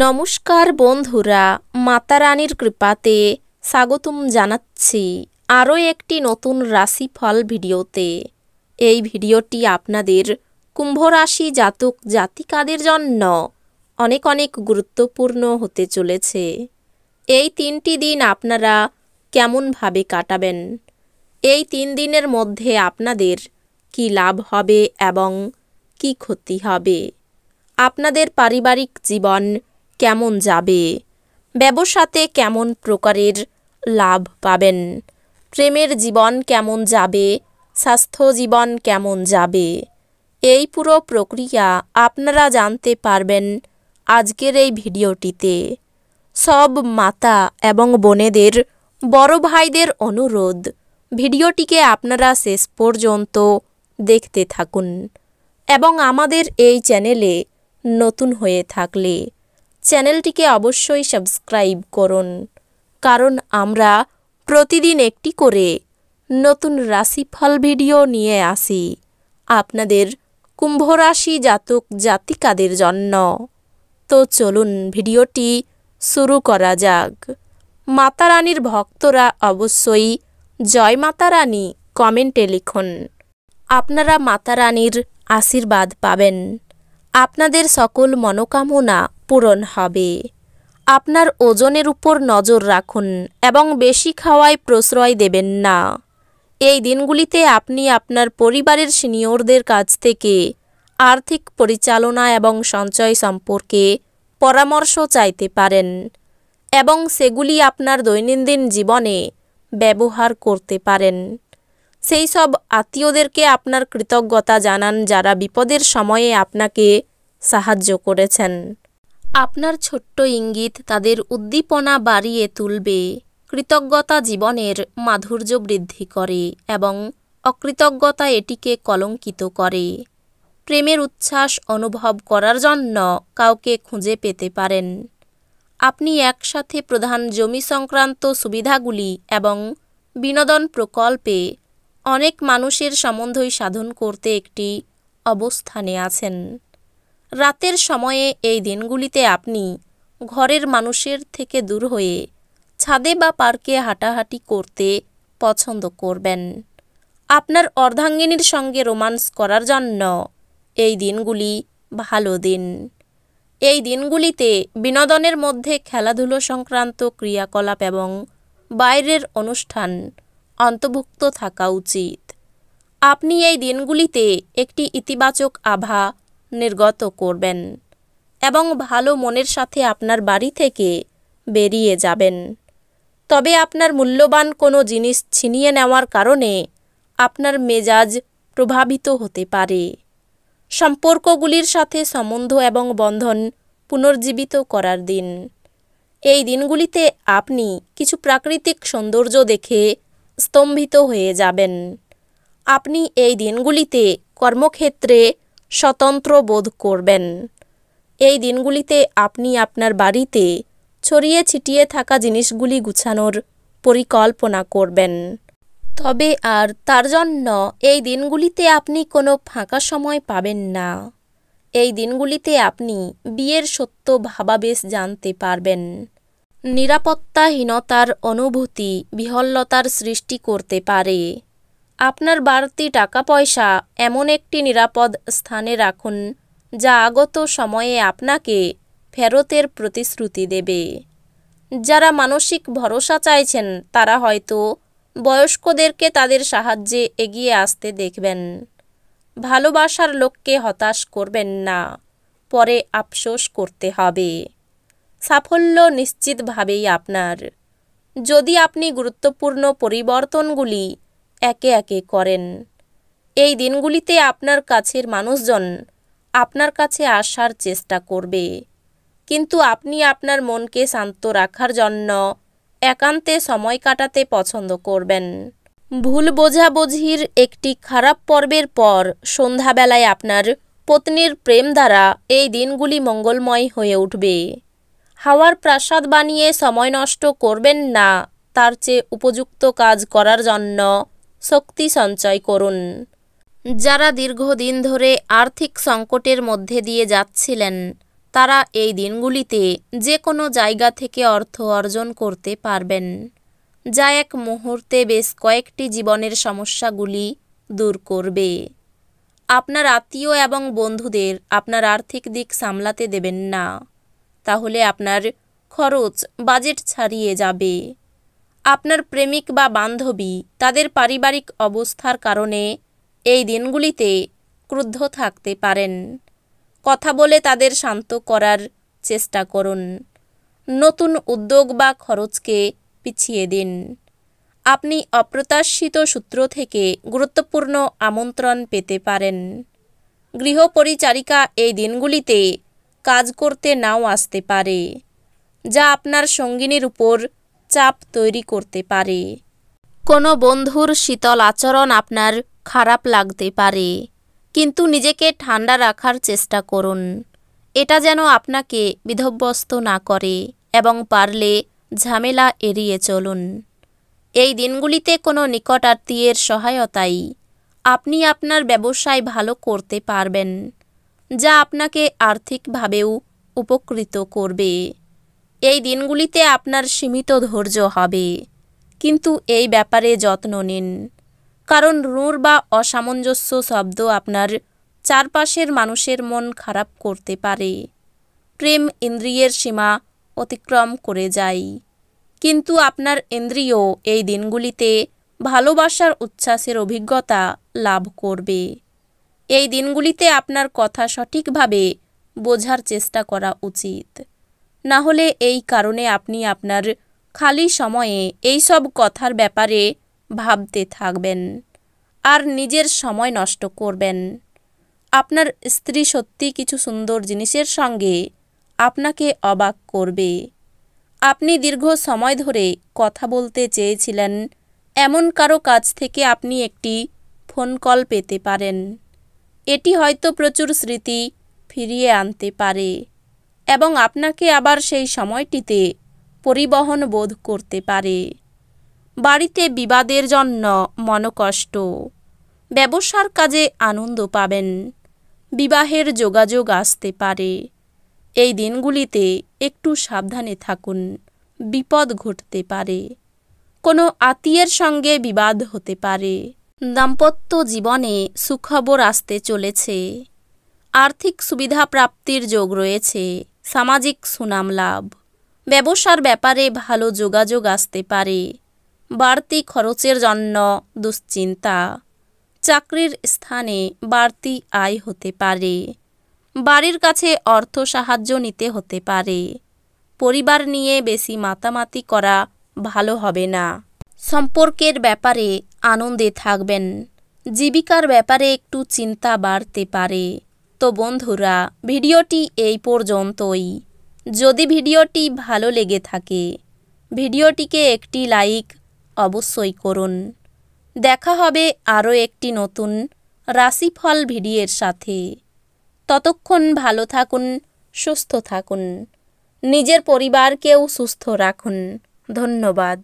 নমস্কার বন্ধুরা, মাতা রানীর কৃপাতে স্বাগতম জানাচ্ছি আরও একটি নতুন রাশিফল ভিডিওতে। এই ভিডিওটি আপনাদের কুম্ভ রাশি জাতক জাতিকাদের জন্য অনেক অনেক গুরুত্বপূর্ণ হতে চলেছে। এই 3টি দিন আপনারা কেমনভাবে কাটাবেন, এই 3 দিনের মধ্যে আপনাদের কি লাভ হবে এবং কি ক্ষতি হবে, আপনাদের পারিবারিক জীবন কেমন যাবে, ব্যবসাতে কেমন প্রকারের লাভ পাবেন, প্রেমের জীবন কেমন যাবে, স্বাস্থ্য জীবন কেমন যাবে, এই পুরো প্রক্রিয়া আপনারা জানতে পারবেন আজকের এই ভিডিওটিতে। সব মাতা এবং বোনেদের, বড় ভাইদের অনুরোধ, ভিডিওটিকে আপনারা শেষ পর্যন্ত দেখতে থাকুন এবং আমাদের এই চ্যানেলে নতুন হয়ে থাকলে চ্যানেলটিকে অবশ্যই সাবস্ক্রাইব করুন, কারণ আমরা প্রতিদিন একটি করে নতুন রাশিফল ভিডিও নিয়ে আসি আপনাদের কুম্ভ রাশি জাতক জাতিকাদের জন্য। তো চলুন ভিডিওটি শুরু করা যাক। মাতা রানীর ভক্তরা অবশ্যই জয় মাতা রানী কমেন্টে লিখুন। আপনারা মাতা রানীর আশীর্বাদ পাবেন, আপনাদের সকল মনোকামনা পূরণ হবে। আপনার ওজনের উপর নজর রাখুন এবং বেশি খাওয়ায় প্রশ্রয় দেবেন না। এই দিনগুলিতে আপনি আপনার পরিবারের সিনিয়রদের কাছ থেকে আর্থিক পরিচালনা এবং সঞ্চয় সম্পর্কে পরামর্শ চাইতে পারেন এবং সেগুলি আপনার দৈনন্দিন জীবনে ব্যবহার করতে পারেন। সেই সব আত্মীয়দেরকে আপনার কৃতজ্ঞতা জানান যারা বিপদের সময়ে আপনাকে সাহায্য করেছেন। আপনার ছোট্ট ইঙ্গিত তাদের উদ্দীপনা বাড়িয়ে তুলবে। কৃতজ্ঞতা জীবনের মাধুর্য বৃদ্ধি করে এবং অকৃতজ্ঞতা এটিকে কলঙ্কিত করে। প্রেমের উচ্ছ্বাস অনুভব করার জন্য কাউকে খুঁজে পেতে পারেন। আপনি একসাথে প্রধান জমি সংক্রান্ত সুবিধাগুলি এবং বিনোদন প্রকল্পে অনেক মানুষের সম্বন্ধই সাধন করতে একটি অবস্থানে আছেন। রাতের সময়ে এই দিনগুলিতে আপনি ঘরের মানুষের থেকে দূর হয়ে ছাদে বা পার্কে হাঁটাহাঁটি করতে পছন্দ করবেন। আপনার অর্ধাঙ্গিনীর সঙ্গে রোমান্স করার জন্য এই দিনগুলি ভালো দিন। এই দিনগুলিতে বিনোদনের মধ্যে খেলাধুলো সংক্রান্ত ক্রিয়াকলাপ এবং বাইরের অনুষ্ঠান অন্তর্ভুক্ত থাকা উচিত। আপনি এই দিনগুলিতে একটি ইতিবাচক আভা নির্গত করবেন এবং ভালো মনের সাথে আপনার বাড়ি থেকে বেরিয়ে যাবেন। তবে আপনার মূল্যবান কোনো জিনিস ছিনিয়ে নেওয়ার কারণে আপনার মেজাজ প্রভাবিত হতে পারে। সম্পর্কগুলির সাথে সম্বন্ধ এবং বন্ধন পুনর্জীবিত করার দিন। এই দিনগুলিতে আপনি কিছু প্রাকৃতিক সৌন্দর্য দেখে স্তম্ভিত হয়ে যাবেন। আপনি এই দিনগুলিতে কর্মক্ষেত্রে স্বতন্ত্র বোধ করবেন। এই দিনগুলিতে আপনি আপনার বাড়িতে ছড়িয়ে ছিটিয়ে থাকা জিনিসগুলি গুছানোর পরিকল্পনা করবেন। তবে আর তার জন্য এই দিনগুলিতে আপনি কোনো ফাঁকা সময় পাবেন না। এই দিনগুলিতে আপনি বিয়ের সত্য ভাবাবেশ জানতে পারবেন। নিরাপত্তাহীনতার অনুভূতি বিহ্বলতার সৃষ্টি করতে পারে। আপনার বাড়তি টাকা পয়সা এমন একটি নিরাপদ স্থানে রাখুন যা আগত সময়ে আপনাকে ফেরতের প্রতিশ্রুতি দেবে। যারা মানসিক ভরসা চাইছেন তারা হয়তো বয়স্কদেরকে তাদের সাহায্যে এগিয়ে আসতে দেখবেন। ভালোবাসার লোককে হতাশ করবেন না, পরে আফসোস করতে হবে। সাফল্য নিশ্চিতভাবেই আপনার, যদি আপনি গুরুত্বপূর্ণ পরিবর্তনগুলি একে একে করেন। এই দিনগুলিতে আপনার কাছের মানুষজন আপনার কাছে আসার চেষ্টা করবে, কিন্তু আপনি আপনার মনকে শান্ত রাখার জন্য একান্তে সময় কাটাতে পছন্দ করবেন। ভুল বোঝাবুঝির একটি খারাপ পর্বের পর সন্ধ্যাবেলায় আপনার পত্নীর প্রেম দ্বারা এই দিনগুলি মঙ্গলময় হয়ে উঠবে। হাওয়ার প্রাসাদ বানিয়ে সময় নষ্ট করবেন না, তার চেয়ে উপযুক্ত কাজ করার জন্য শক্তি সঞ্চয় করুন। যারা দীর্ঘদিন ধরে আর্থিক সংকটের মধ্যে দিয়ে যাচ্ছিলেন তারা এই দিনগুলিতে যে কোনো জায়গা থেকে অর্থ অর্জন করতে পারবেন, যা এক মুহূর্তে বেশ কয়েকটি জীবনের সমস্যাগুলি দূর করবে। আপনার আত্মীয় এবং বন্ধুদের আপনার আর্থিক দিক সামলাতে দেবেন না, তাহলে আপনার খরচ বাজেট ছাড়িয়ে যাবে। আপনার প্রেমিক বা বান্ধবী তাদের পারিবারিক অবস্থার কারণে এই দিনগুলিতে ক্রুদ্ধ থাকতে পারেন। কথা বলে তাদের শান্ত করার চেষ্টা করুন। নতুন উদ্যোগ বা খরচকে পিছিয়ে দিন। আপনি অপ্রত্যাশিত সূত্র থেকে গুরুত্বপূর্ণ আমন্ত্রণ পেতে পারেন। গৃহপরিচারিকা এই দিনগুলিতে কাজ করতে নাও আসতে পারে, যা আপনার সঙ্গিনীর উপর চাপ তৈরি করতে পারে। কোনো বন্ধুর শীতল আচরণ আপনার খারাপ লাগতে পারে, কিন্তু নিজেকে ঠান্ডা রাখার চেষ্টা করুন। এটা যেন আপনাকে বিধ্বস্ত না করে এবং পারলে ঝামেলা এড়িয়ে চলুন। এই দিনগুলিতে কোনো নিকট আত্মীয়ের সহায়তায় আপনি আপনার ব্যবসায় ভালো করতে পারবেন, যা আপনাকে আর্থিকভাবেও উপকৃত করবে। এই দিনগুলিতে আপনার সীমিত ধৈর্য হবে, কিন্তু এই ব্যাপারে যত্ন নিন, কারণ রূঢ় বা অসামঞ্জস্য শব্দ আপনার চারপাশের মানুষের মন খারাপ করতে পারে। প্রেম ইন্দ্রিয়ের সীমা অতিক্রম করে যায়, কিন্তু আপনার ইন্দ্রিয় এই দিনগুলিতে ভালোবাসার উচ্ছ্বাসের অভিজ্ঞতা লাভ করবে। এই দিনগুলিতে আপনার কথা সঠিকভাবে বোঝার চেষ্টা করা উচিত, না হলে এই কারণে আপনি আপনার খালি সময়ে এই সব কথার ব্যাপারে ভাবতে থাকবেন আর নিজের সময় নষ্ট করবেন। আপনার স্ত্রী সত্যি কিছু সুন্দর জিনিসের সঙ্গে আপনাকে অবাক করবে। আপনি দীর্ঘ সময় ধরে কথা বলতে চেয়েছিলেন এমন কারো কাছ থেকে আপনি একটি ফোন কল পেতে পারেন। এটি হয়তো প্রচুর স্মৃতি ফিরিয়ে আনতে পারে এবং আপনাকে আবার সেই সময়টিতে পরিবহন বোধ করতে পারে। বাড়িতে বিবাদের জন্য মনোকষ্ট, ব্যবসার কাজে আনন্দ পাবেন, বিবাহের যোগাযোগ আসতে পারে। এই দিনগুলিতে একটু সাবধানে থাকুন, বিপদ ঘটতে পারে। কোনো আত্মীয়ের সঙ্গে বিবাদ হতে পারে। দাম্পত্য জীবনে সুখবর আসতে চলেছে। আর্থিক সুবিধা প্রাপ্তির যোগ রয়েছে। সামাজিক সুনাম লাভ, ব্যবসার ব্যাপারে ভালো যোগাযোগ আসতে পারে। বাড়তি খরচের জন্য দুশ্চিন্তা, চাকরির স্থানে বাড়তি আয় হতে পারে। বাড়ির কাছে অর্থ সাহায্য নিতে হতে পারে। পরিবার নিয়ে বেশি মাতামাতি করা ভালো হবে না। সম্পর্কের ব্যাপারে আনন্দে থাকবেন। জীবিকার ব্যাপারে একটু চিন্তা বাড়তে পারে। তো বন্ধুরা, ভিডিওটি এই পর্যন্তই। যদি ভিডিওটি ভালো লেগে থাকে, ভিডিওটিকে একটি লাইক অবশ্যই করুন। দেখা হবে আরও একটি নতুন রাশিফল ভিডিওর সাথে। ততক্ষণ ভালো থাকুন, সুস্থ থাকুন, নিজের পরিবারকেও সুস্থ রাখুন। ধন্যবাদ।